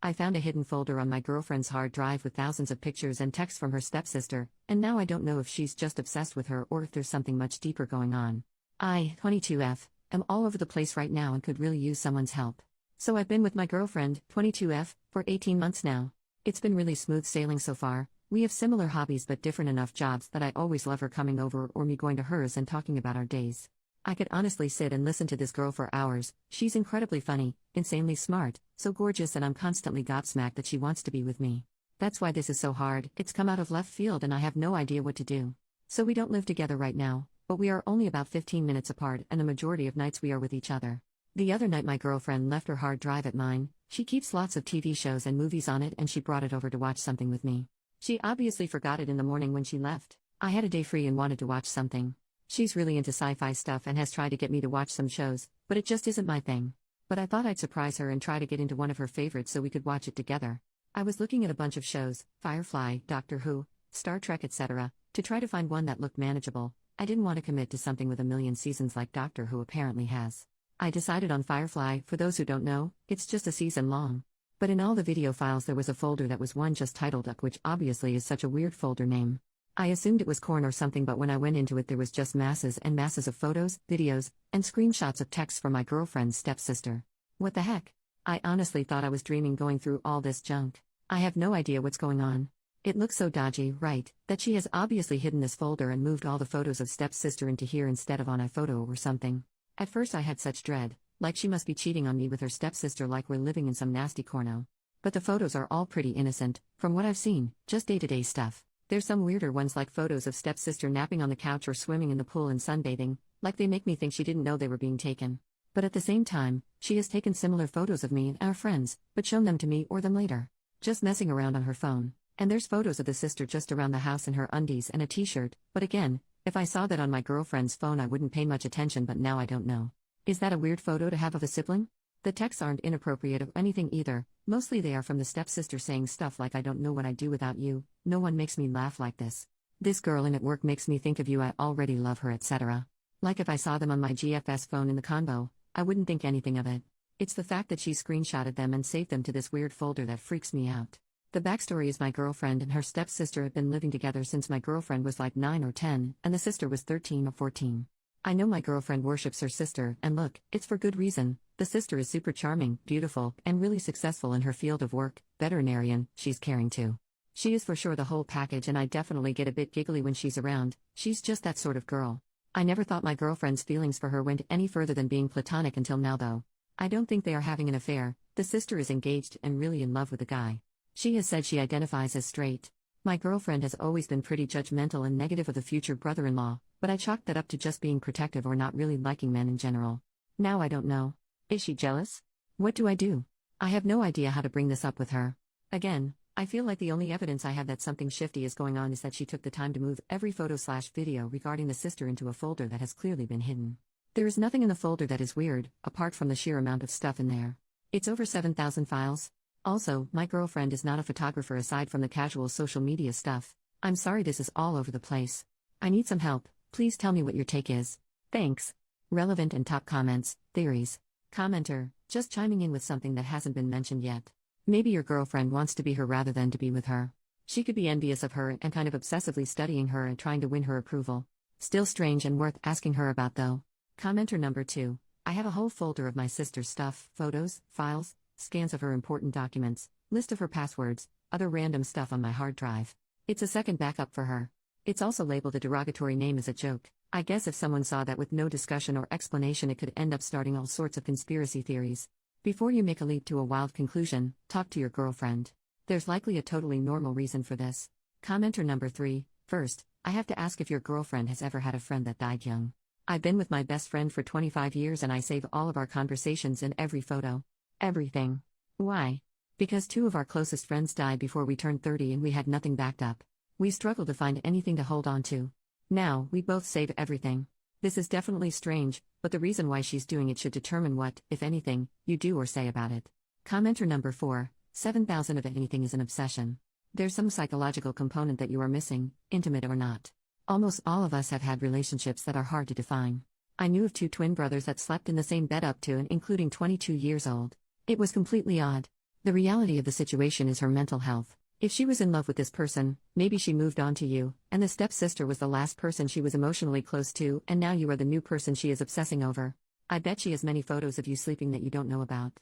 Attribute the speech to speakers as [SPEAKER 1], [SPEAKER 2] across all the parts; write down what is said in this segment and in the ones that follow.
[SPEAKER 1] I found a hidden folder on my girlfriend's hard drive with thousands of pictures and texts from her stepsister, and now I don't know if she's just obsessed with her or if there's something much deeper going on. I, 22F, am all over the place right now and could really use someone's help. So I've been with my girlfriend, 22F, for 18 months now. It's been really smooth sailing so far. We have similar hobbies but different enough jobs that I always love her coming over or me going to hers and talking about our days. I could honestly sit and listen to this girl for hours. She's incredibly funny, insanely smart, so gorgeous, and I'm constantly gobsmacked that she wants to be with me. That's why this is so hard. It's come out of left field and I have no idea what to do. So we don't live together right now, but we are only about 15 minutes apart and the majority of nights we are with each other. The other night my girlfriend left her hard drive at mine. She keeps lots of TV shows and movies on it and she brought it over to watch something with me. She obviously forgot it in the morning when she left. I had a day free and wanted to watch something. She's really into sci-fi stuff and has tried to get me to watch some shows, but it just isn't my thing. But I thought I'd surprise her and try to get into one of her favorites so we could watch it together. I was looking at a bunch of shows, Firefly, Doctor Who, Star Trek, etc., to try to find one that looked manageable. I didn't want to commit to something with a million seasons like Doctor Who apparently has. I decided on Firefly. For those who don't know, it's just a season long. But in all the video files there was a folder that was one just titled Duck, which obviously is such a weird folder name. I assumed it was corn or something, but when I went into it there was just masses and masses of photos, videos, and screenshots of texts from my girlfriend's stepsister. What the heck? I honestly thought I was dreaming going through all this junk. I have no idea what's going on. It looks so dodgy, right, that she has obviously hidden this folder and moved all the photos of stepsister into here instead of on iPhoto or something. At first I had such dread, like she must be cheating on me with her stepsister, like we're living in some nasty corno. But the photos are all pretty innocent, from what I've seen, just day-to-day stuff. There's some weirder ones like photos of stepsister napping on the couch or swimming in the pool and sunbathing, like they make me think she didn't know they were being taken. But at the same time, she has taken similar photos of me and our friends, but shown them to me or them later. Just messing around on her phone. And there's photos of the sister just around the house in her undies and a t-shirt, but again, if I saw that on my girlfriend's phone I wouldn't pay much attention, but now I don't know. Is that a weird photo to have of a sibling? The texts aren't inappropriate or anything either, mostly they are from the stepsister saying stuff like I don't know what I'd do without you, no one makes me laugh like this. This girl in at work makes me think of you, I already love her, etc. Like if I saw them on my GFS phone in the convo, I wouldn't think anything of it. It's the fact that she screenshotted them and saved them to this weird folder that freaks me out. The backstory is my girlfriend and her stepsister have been living together since my girlfriend was like 9 or 10, and the sister was 13 or 14. I know my girlfriend worships her sister, and look, it's for good reason. The sister is super charming, beautiful, and really successful in her field of work, veterinarian, she's caring too. She is for sure the whole package, and I definitely get a bit giggly when she's around. She's just that sort of girl. I never thought my girlfriend's feelings for her went any further than being platonic until now though. I don't think they are having an affair. The sister is engaged and really in love with the guy. She has said she identifies as straight. My girlfriend has always been pretty judgmental and negative of the future brother-in-law, but I chalked that up to just being protective or not really liking men in general. Now I don't know. Is she jealous? What do I do? I have no idea how to bring this up with her. Again, I feel like the only evidence I have that something shifty is going on is that she took the time to move every photo/video regarding the sister into a folder that has clearly been hidden. There is nothing in the folder that is weird, apart from the sheer amount of stuff in there. It's over 7,000 files. Also, my girlfriend is not a photographer aside from the casual social media stuff. I'm sorry this is all over the place. I need some help. Please tell me what your take is. Thanks. Relevant and top comments, theories. Commenter, just chiming in with something that hasn't been mentioned yet. Maybe your girlfriend wants to be her rather than to be with her. She could be envious of her and kind of obsessively studying her and trying to win her approval. Still strange and worth asking her about though. Commenter number 2. I have a whole folder of my sister's stuff, photos, files, scans of her important documents, list of her passwords, other random stuff on my hard drive. It's a second backup for her. It's also labeled a derogatory name as a joke. I guess if someone saw that with no discussion or explanation it could end up starting all sorts of conspiracy theories. Before you make a leap to a wild conclusion, talk to your girlfriend. There's likely a totally normal reason for this. Commenter number 3. First, I have to ask if your girlfriend has ever had a friend that died young. I've been with my best friend for 25 years and I save all of our conversations and every photo. Everything. Why? Because 2 of our closest friends died before we turned 30 and we had nothing backed up. We struggled to find anything to hold on to. Now, we both save everything. This is definitely strange, but the reason why she's doing it should determine what, if anything, you do or say about it. Commenter number 4. 7,000 of anything is an obsession. There's some psychological component that you are missing, intimate or not. Almost all of us have had relationships that are hard to define. I knew of 2 twin brothers that slept in the same bed up to and including 22 years old. It was completely odd. The reality of the situation is her mental health. If she was in love with this person, maybe she moved on to you, and the stepsister was the last person she was emotionally close to, and now you are the new person she is obsessing over. I bet she has many photos of you sleeping that you don't know about.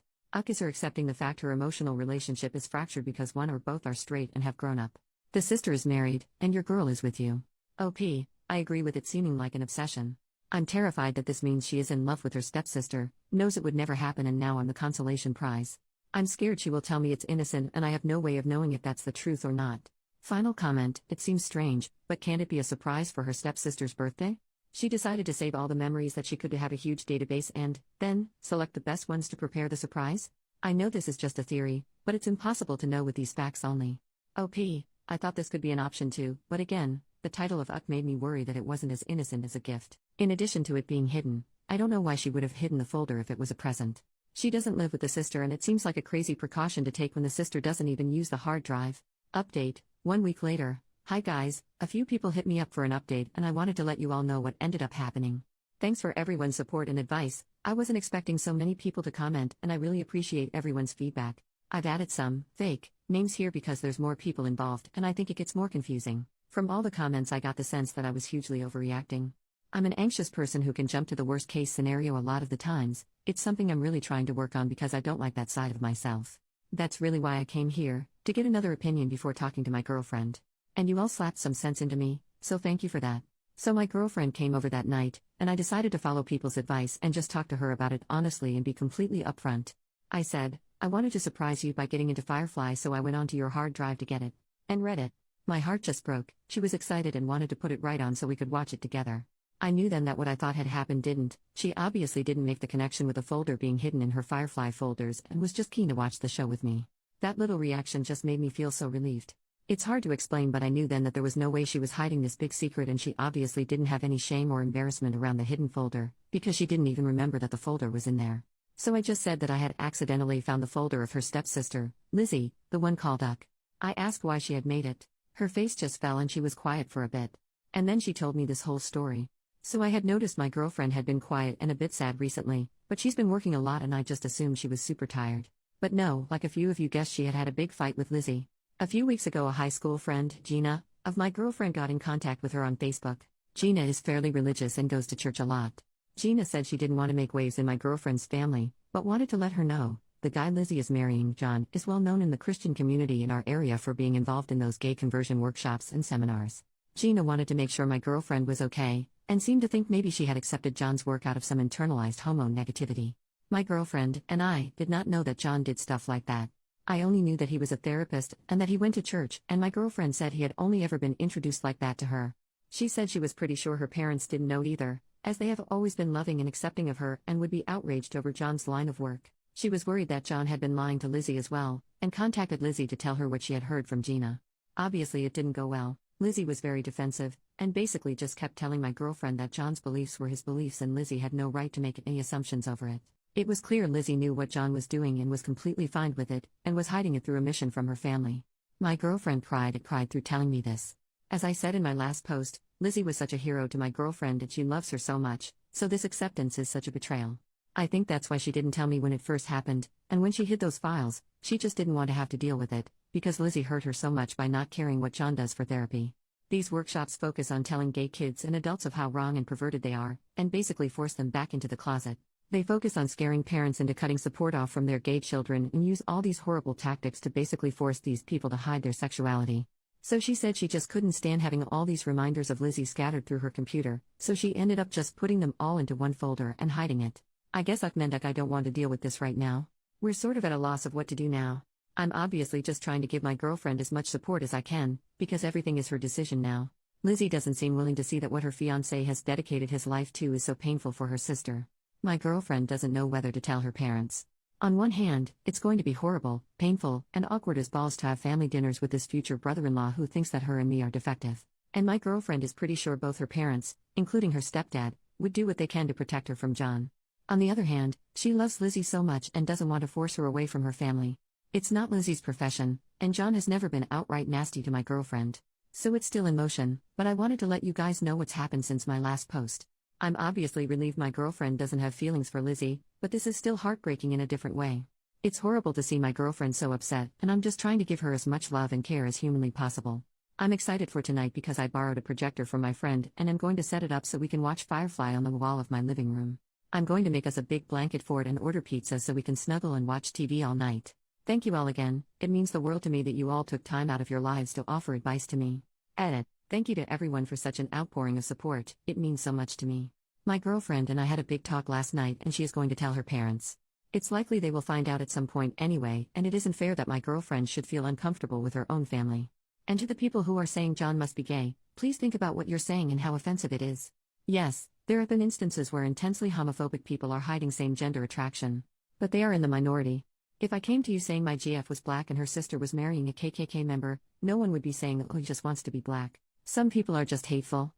[SPEAKER 1] Is her accepting the fact her emotional relationship is fractured because one or both are straight and have grown up. The sister is married, and your girl is with you. I agree with it seeming like an obsession. I'm terrified that this means she is in love with her stepsister, knows it would never happen, and now I'm the consolation prize. I'm scared she will tell me it's innocent and I have no way of knowing if that's the truth or not. Final comment, it seems strange, but can it be a surprise for her stepsister's birthday? She decided to save all the memories that she could to have a huge database and, then, select the best ones to prepare the surprise? I know this is just a theory, but it's impossible to know with these facts only. I thought this could be an option too, but again, the title of made me worry that it wasn't as innocent as a gift. In addition to it being hidden, I don't know why she would have hidden the folder if it was a present. She doesn't live with the sister and it seems like a crazy precaution to take when the sister doesn't even use the hard drive. Update, 1 week later. Hi guys, a few people hit me up for an update and I wanted to let you all know what ended up happening. Thanks for everyone's support and advice. I wasn't expecting so many people to comment and I really appreciate everyone's feedback. I've added some fake names here because there's more people involved and I think it gets more confusing. From all the comments I got the sense that I was hugely overreacting. I'm an anxious person who can jump to the worst case scenario a lot of the times. It's something I'm really trying to work on because I don't like that side of myself. That's really why I came here, to get another opinion before talking to my girlfriend. And you all slapped some sense into me, so thank you for that. So my girlfriend came over that night, and I decided to follow people's advice and just talk to her about it honestly and be completely upfront. I said, I wanted to surprise you by getting into Firefly, so I went onto your hard drive to get it. And read it. My heart just broke. She was excited and wanted to put it right on so we could watch it together. I knew then that what I thought had happened didn't. She obviously didn't make the connection with the folder being hidden in her Firefly folders and was just keen to watch the show with me. That little reaction just made me feel so relieved. It's hard to explain, but I knew then that there was no way she was hiding this big secret, and she obviously didn't have any shame or embarrassment around the hidden folder, because she didn't even remember that the folder was in there. So I just said that I had accidentally found the folder of her stepsister, Lizzie, the one called Uck. I asked why she had made it. Her face just fell and she was quiet for a bit. And then she told me this whole story. So I had noticed my girlfriend had been quiet and a bit sad recently, but she's been working a lot and I just assumed she was super tired. But no, like a few of you guessed, she had had a big fight with Lizzie. A few weeks ago, a high school friend, Gina, of my girlfriend got in contact with her on Facebook. Gina is fairly religious and goes to church a lot. Gina said she didn't want to make waves in my girlfriend's family, but wanted to let her know, the guy Lizzie is marrying, John, is well known in the Christian community in our area for being involved in those gay conversion workshops and seminars. Gina wanted to make sure my girlfriend was okay, and seemed to think maybe she had accepted John's work out of some internalized homo negativity. My girlfriend and I did not know that John did stuff like that. I only knew that he was a therapist and that he went to church, and my girlfriend said he had only ever been introduced like that to her. She said she was pretty sure her parents didn't know either, as they have always been loving and accepting of her and would be outraged over John's line of work. She was worried that John had been lying to Lizzie as well, and contacted Lizzie to tell her what she had heard from Gina. Obviously it didn't go well. Lizzie was very defensive, and basically just kept telling my girlfriend that John's beliefs were his beliefs and Lizzie had no right to make any assumptions over it. It was clear Lizzie knew what John was doing and was completely fine with it, and was hiding it through a mission from her family. My girlfriend cried through telling me this. As I said in my last post, Lizzie was such a hero to my girlfriend and she loves her so much, so this acceptance is such a betrayal. I think that's why she didn't tell me when it first happened, and when she hid those files, she just didn't want to have to deal with it, because Lizzie hurt her so much by not caring what John does for therapy. These workshops focus on telling gay kids and adults of how wrong and perverted they are, and basically force them back into the closet. They focus on scaring parents into cutting support off from their gay children and use all these horrible tactics to basically force these people to hide their sexuality. So she said she just couldn't stand having all these reminders of Lizzie scattered through her computer, so she ended up just putting them all into one folder and hiding it. I guess I don't want to deal with this right now. We're sort of at a loss of what to do now. I'm obviously just trying to give my girlfriend as much support as I can, because everything is her decision now. Lizzie doesn't seem willing to see that what her fiancé has dedicated his life to is so painful for her sister. My girlfriend doesn't know whether to tell her parents. On one hand, it's going to be horrible, painful, and awkward as balls to have family dinners with this future brother-in-law who thinks that her and me are defective. And my girlfriend is pretty sure both her parents, including her stepdad, would do what they can to protect her from John. On the other hand, she loves Lizzie so much and doesn't want to force her away from her family. It's not Lizzie's profession, and John has never been outright nasty to my girlfriend. So it's still in motion, but I wanted to let you guys know what's happened since my last post. I'm obviously relieved my girlfriend doesn't have feelings for Lizzie, but this is still heartbreaking in a different way. It's horrible to see my girlfriend so upset, and I'm just trying to give her as much love and care as humanly possible. I'm excited for tonight because I borrowed a projector from my friend and am going to set it up so we can watch Firefly on the wall of my living room. I'm going to make us a big blanket fort and order pizza so we can snuggle and watch TV all night. Thank you all again, it means the world to me that you all took time out of your lives to offer advice to me. Edit. Thank you to everyone for such an outpouring of support, it means so much to me. My girlfriend and I had a big talk last night and she is going to tell her parents. It's likely they will find out at some point anyway, and it isn't fair that my girlfriend should feel uncomfortable with her own family. And to the people who are saying John must be gay, please think about what you're saying and how offensive it is. Yes, there have been instances where intensely homophobic people are hiding same-gender attraction. But they are in the minority. If I came to you saying my GF was black and her sister was marrying a KKK member, no one would be saying, oh, he just wants to be black. Some people are just hateful.